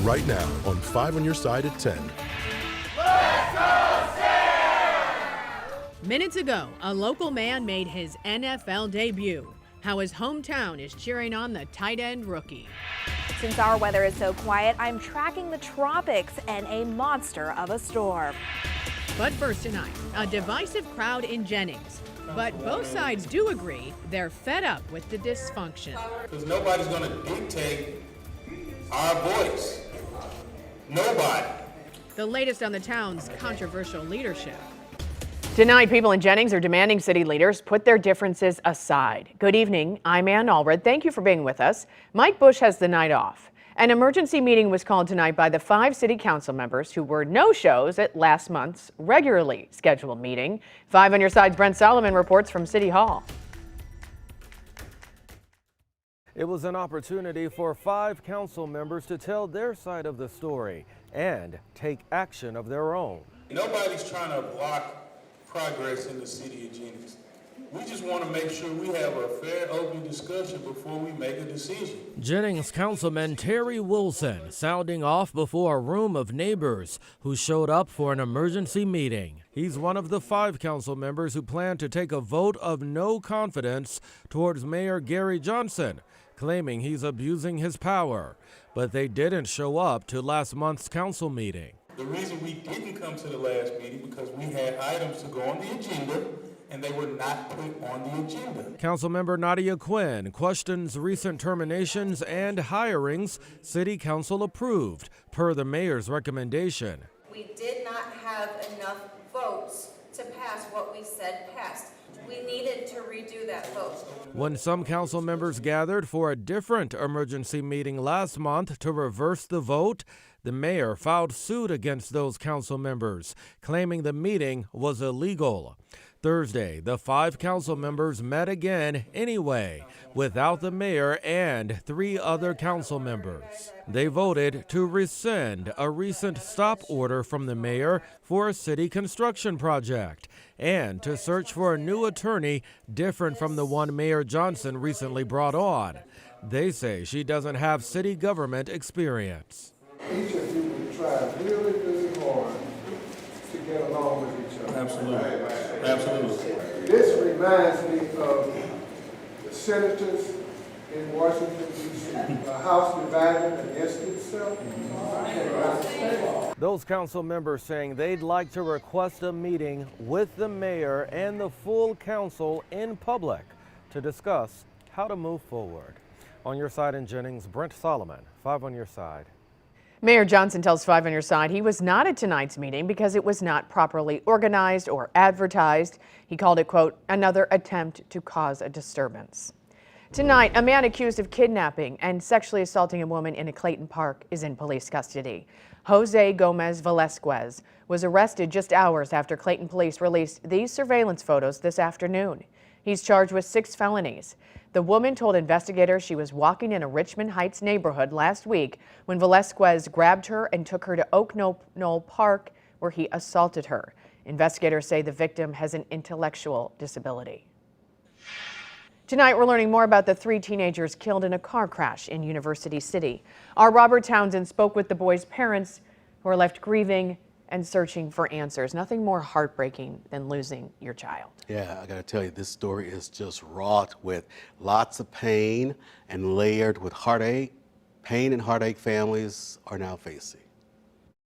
right now on 5 on Your Side at 10. Minutes ago, a local man made his NFL debut. How his hometown is cheering on the tight end rookie. Since our weather is so quiet, I'm tracking the tropics and a monster of a storm. But first tonight, a divisive crowd in Jennings. But both sides do agree they're fed up with the dysfunction. Because nobody's going to dictate our voice. Nobody. The latest on the town's controversial leadership. Tonight, people in Jennings are demanding city leaders put their differences aside. Good evening, I'm Ann Allred. Thank you for being with us. Mike Bush has the night off. An emergency meeting was called tonight by the 5 city council members who were no-shows at last month's regularly scheduled meeting. 5 on Your Side's Brent Solomon reports from City Hall. It was an opportunity for 5 council members to tell their side of the story and take action of their own. Nobody's trying to block progress in the city of Jennings. We just want to make sure we have a fair, open discussion before we make a decision. Jennings Councilman Terry Wilson sounding off before a room of neighbors who showed up for an emergency meeting. He's one of the 5 council members who plan to take a vote of no confidence towards Mayor Gary Johnson, claiming he's abusing his power. But they didn't show up to last month's council meeting. The reason we didn't come to the last meeting because we had items to go on the agenda and they were not put on the agenda. Councilmember Nadia Quinn questions recent terminations and hirings City Council approved per the mayor's recommendation. We did not have enough votes to pass what we said passed. We needed to redo that vote. When some council members gathered for a different emergency meeting last month to reverse the vote, the mayor filed suit against those council members, claiming the meeting was illegal. Thursday, the 5 council members met again anyway, without the mayor and 3 other council members. They voted to rescind a recent stop order from the mayor for a city construction project and to search for a new attorney different from the one Mayor Johnson recently brought on. They say she doesn't have city government experience. Each of you would try really, really hard to get along with each other. Absolutely. Absolutely. This reminds me of the senators in Washington, D.C. The House divided against itself. Those council members saying they'd like to request a meeting with the mayor and the full council in public to discuss how to move forward. On Your Side in Jennings, Brent Solomon, 5 on Your Side. Mayor Johnson tells 5 on Your Side he was not at tonight's meeting because it was not properly organized or advertised. He called it, quote, another attempt to cause a disturbance. Tonight, a man accused of kidnapping and sexually assaulting a woman in a Clayton Park is in police custody. Jose Gomez Velasquez was arrested just hours after Clayton police released these surveillance photos this afternoon. He's charged with 6 felonies. The woman told investigators she was walking in a Richmond Heights neighborhood last week when Velasquez grabbed her and took her to Oak Knoll Park, where he assaulted her. Investigators say the victim has an intellectual disability. Tonight, we're learning more about the 3 teenagers killed in a car crash in University City. Our Robert Townsend spoke with the boys' parents who are left grieving and searching for answers. Nothing more heartbreaking than losing your child. Yeah, I gotta tell you, this story is just wrought with lots of pain and layered with heartache. Pain and heartache families are now facing.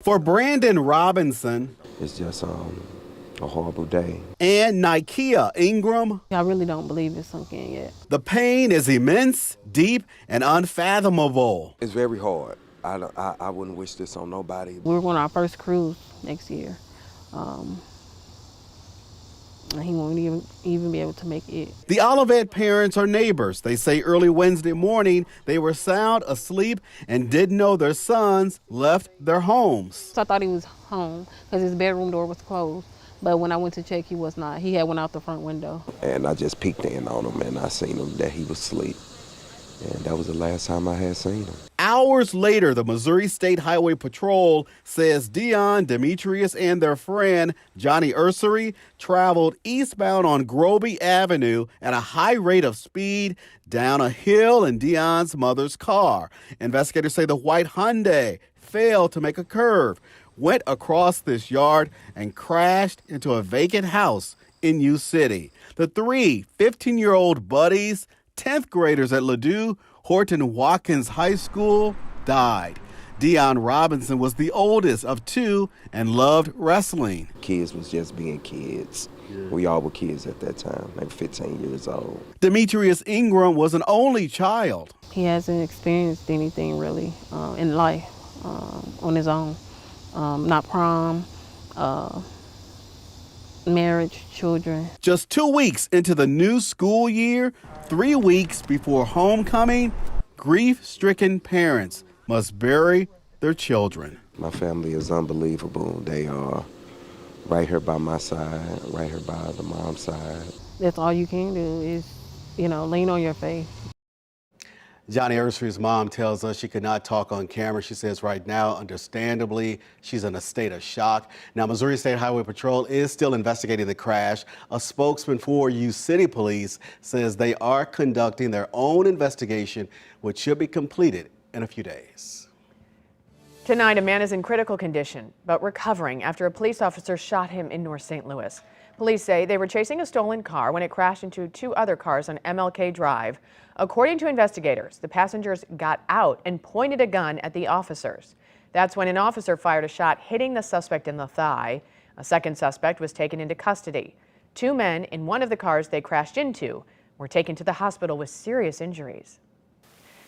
For Brandon Robinson, it's just a horrible day. And Nikia Ingram, I really don't believe it's sunk in yet. the pain is immense, deep, and unfathomable. It's very hard. I wouldn't wish this on nobody. We're going on our first cruise next year. He won't even be able to make it. The Olivet parents are neighbors. They say early Wednesday morning they were sound asleep and didn't know their sons left their homes. So I thought he was home because his bedroom door was closed. But when I went to check, he was not. He had went out the front window. And I just peeked in on him and I seen him that he was asleep. And that was the last time I had seen him. Hours later, the Missouri State Highway Patrol says Dion, Demetrius, and their friend Johnny Ursery traveled eastbound on Groby Avenue at a high rate of speed down a hill in Dion's mother's car. Investigators say the white Hyundai failed to make a curve, went across this yard, and crashed into a vacant house in U City. The three 15-year-old buddies, 10th graders at Ladue Horton Watkins High School, died. Dion Robinson was the oldest of two and loved wrestling. Kids was just being kids. We all were kids at that time, like 15 years old. Demetrius Ingram was an only child. He hasn't experienced anything really in life on his own. Not prom, marriage, children. Just 2 weeks into the new school year, 3 weeks before homecoming, grief-stricken parents must bury their children. My family is unbelievable. They are right here by my side, right here by the mom's side. That's all you can do is, lean on your faith. Johnny Erstry's mom tells us she could not talk on camera. She says right now, understandably, she's in a state of shock. Now, Missouri State Highway Patrol is still investigating the crash. A spokesman for U City Police says they are conducting their own investigation, which should be completed in a few days. Tonight, a man is in critical condition, but recovering after a police officer shot him in North St. Louis. Police say they were chasing a stolen car when it crashed into two other cars on MLK Drive. According to investigators, the passengers got out and pointed a gun at the officers. That's when an officer fired a shot, hitting the suspect in the thigh. A second suspect was taken into custody. Two men in one of the cars they crashed into were taken to the hospital with serious injuries.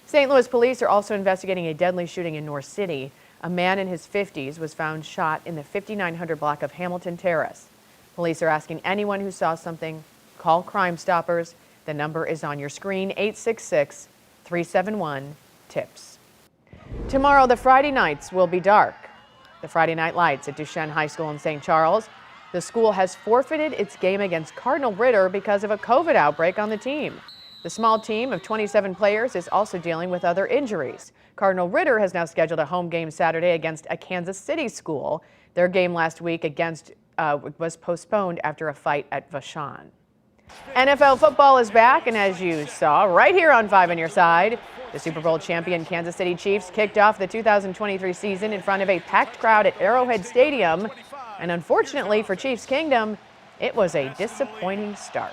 St. Louis police are also investigating a deadly shooting in North City. A man in his 50s was found shot in the 5900 block of Hamilton Terrace. Police are asking anyone who saw something, call Crime Stoppers. The number is on your screen, 866-371-TIPS. Tomorrow, the Friday nights will be dark. The Friday night lights at Duchesne High School in St. Charles. The school has forfeited its game against Cardinal Ritter because of a COVID outbreak on the team. The small team of 27 players is also dealing with other injuries. Cardinal Ritter has now scheduled a home game Saturday against a Kansas City school. Their game last week was postponed after a fight at Vashon. NFL football is back, and as you saw right here on 5 on Your Side, the Super Bowl champion Kansas City Chiefs kicked off the 2023 season in front of a packed crowd at Arrowhead Stadium. And unfortunately for Chiefs Kingdom, it was a disappointing start.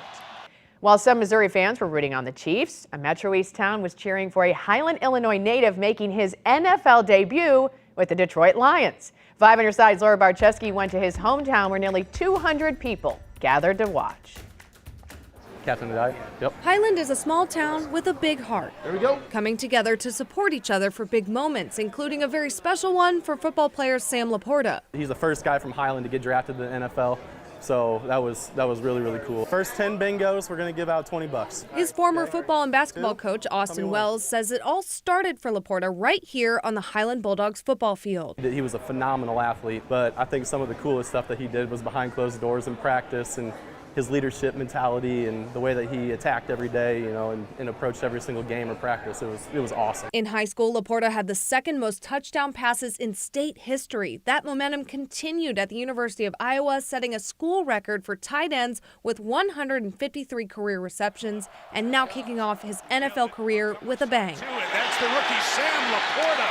While some Missouri fans were rooting on the Chiefs, a Metro East town was cheering for a Highland, Illinois native making his NFL debut with the Detroit Lions. 5 on Your Side's Laura Barczewski went to his hometown where nearly 200 people gathered to watch. Captain Adai. Yep. Highland is a small town with a big heart. There we go. Coming together to support each other for big moments, including a very special one for football player Sam Laporta. He's the first guy from Highland to get drafted to the NFL. So that was really, really cool. First 10 bingos, we're going to give out $20. His former football and basketball coach, Austin Wells, says it all started for Laporta right here on the Highland Bulldogs football field. He was a phenomenal athlete, but I think some of the coolest stuff that he did was behind closed doors in practice, and his leadership mentality and the way that he attacked every day, and approached every single game or practice. It was awesome. In high school, Laporta had the second most touchdown passes in state history. That momentum continued at the University of Iowa, setting a school record for tight ends with 153 career receptions, and now kicking off his NFL career with a bang. That's the rookie Sam Laporta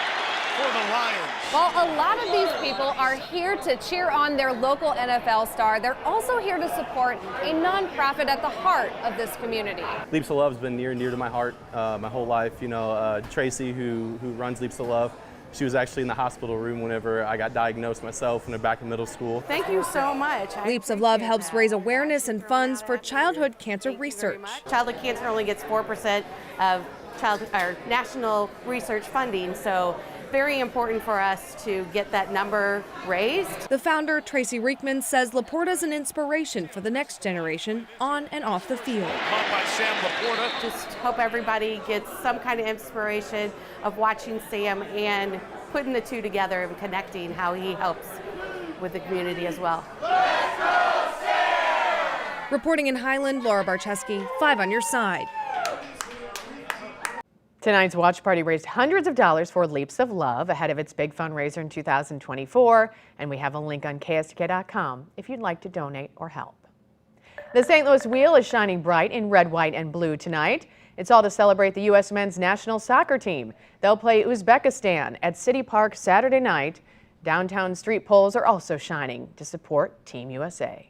for the Lions. While a lot of these people are here to cheer on their local NFL star, they're also here to support a nonprofit at the heart of this community. Leaps of Love has been near and dear to my heart my whole life. Tracy, who runs Leaps of Love, she was actually in the hospital room whenever I got diagnosed myself when I was back in middle school. Thank you so much. Leaps of Love helps raise awareness and funds for childhood cancer research. Childhood cancer only gets 4% of national research funding, so very important for us to get that number raised. The founder, Tracy Reekman, says Laporta's an inspiration for the next generation on and off the field. Caught by Sam Laporta. Just hope everybody gets some kind of inspiration of watching Sam and putting the two together and connecting how he helps with the community as well. Reporting in Highland, Laura Barczewski, 5 on Your Side. Tonight's watch party raised hundreds of dollars for Leaps of Love ahead of its big fundraiser in 2024, and we have a link on KSTK.com if you'd like to donate or help. The St. Louis Wheel is shining bright in red, white, and blue tonight. It's all to celebrate the U.S. men's national soccer team. They'll play Uzbekistan at City Park Saturday night. Downtown street poles are also shining to support Team USA.